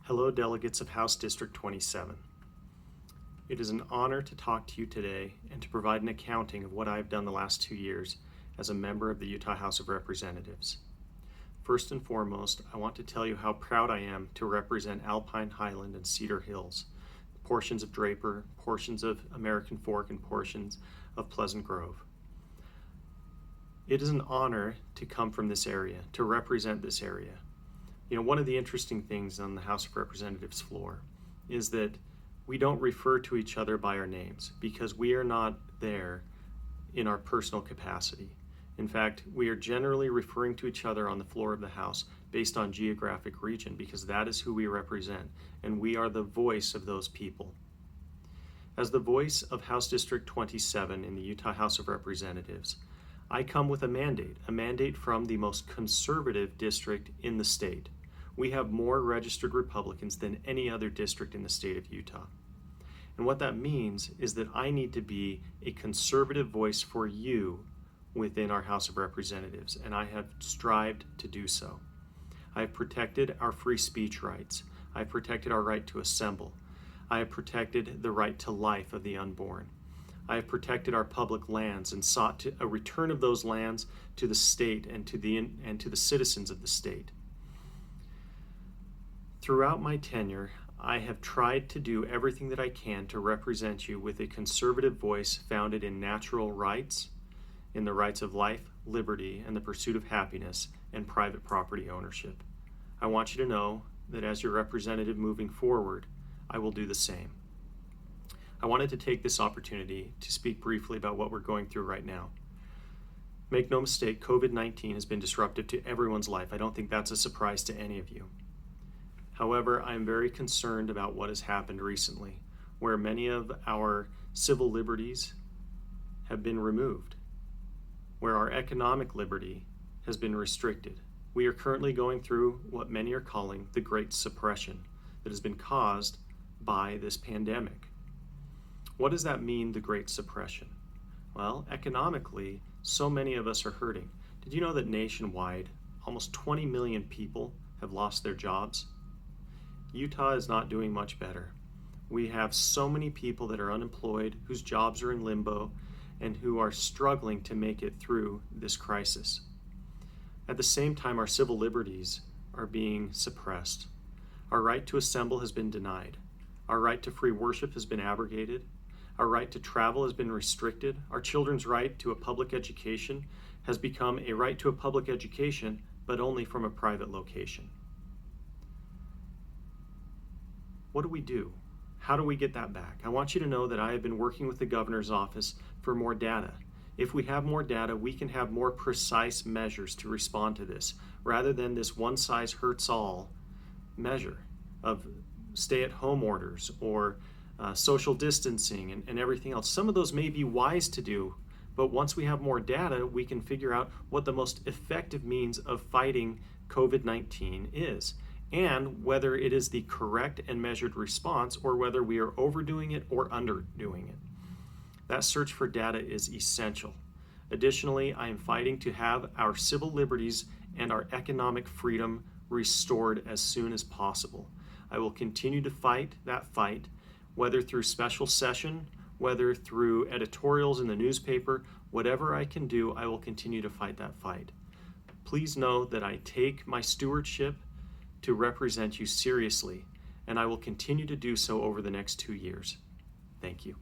Hello, delegates of House District 27. It is an honor to talk to you today and to provide an accounting of what I've done the last 2 years as a member of the Utah House of Representatives. First and foremost, I want to tell you how proud I am to represent Alpine, Highland, and Cedar Hills, portions of Draper, portions of American Fork, and portions of Pleasant Grove. It is an honor to come from this area, to represent this area. You know, one of the interesting things on the House of Representatives floor is that we don't refer to each other by our names because we are not there in our personal capacity. In fact, we are generally referring to each other on the floor of the House based on geographic region because that is who we represent, and we are the voice of those people. As the voice of House District 27 in the Utah House of Representatives, I come with a mandate from the most conservative district in the state. We have more registered Republicans than any other district in the state of Utah. And what that means is that I need to be a conservative voice for you within our House of Representatives, and I have strived to do so. I have protected our free speech rights. I have protected our right to assemble. I have protected the right to life of the unborn. I have protected our public lands and sought a return of those lands to the state and to the citizens of the state. Throughout my tenure, I have tried to do everything that I can to represent you with a conservative voice founded in natural rights, in the rights of life, liberty, and the pursuit of happiness, and private property ownership. I want you to know that as your representative moving forward, I will do the same. I wanted to take this opportunity to speak briefly about what we're going through right now. Make no mistake, COVID-19 has been disruptive to everyone's life. I don't think that's a surprise to any of you. However, I am very concerned about what has happened recently, where many of our civil liberties have been removed, where our economic liberty has been restricted. We are currently going through what many are calling the Great Suppression that has been caused by this pandemic. What does that mean, the Great Suppression? Well, economically, so many of us are hurting. Did you know that nationwide, almost 20 million people have lost their jobs? Utah is not doing much better. We have so many people that are unemployed, whose jobs are in limbo, and who are struggling to make it through this crisis. At the same time, our civil liberties are being suppressed. Our right to assemble has been denied. Our right to free worship has been abrogated. Our right to travel has been restricted. Our children's right to a public education has become a right to a public education, but only from a private location. What do we do? How do we get that back? I want you to know that I have been working with the governor's office for more data. If we have more data, we can have more precise measures to respond to this, rather than this one-size-hurts-all measure of stay-at-home orders or social distancing and everything else. Some of those may be wise to do, but once we have more data, we can figure out what the most effective means of fighting COVID-19 is, and whether it is the correct and measured response or whether we are overdoing it or underdoing it. That search for data is essential. Additionally, I am fighting to have our civil liberties and our economic freedom restored as soon as possible. I will continue to fight that fight, whether through special session, whether through editorials in the newspaper, whatever I can do, I will continue to fight that fight. Please know that I take my stewardship to represent you seriously, and I will continue to do so over the next 2 years. Thank you.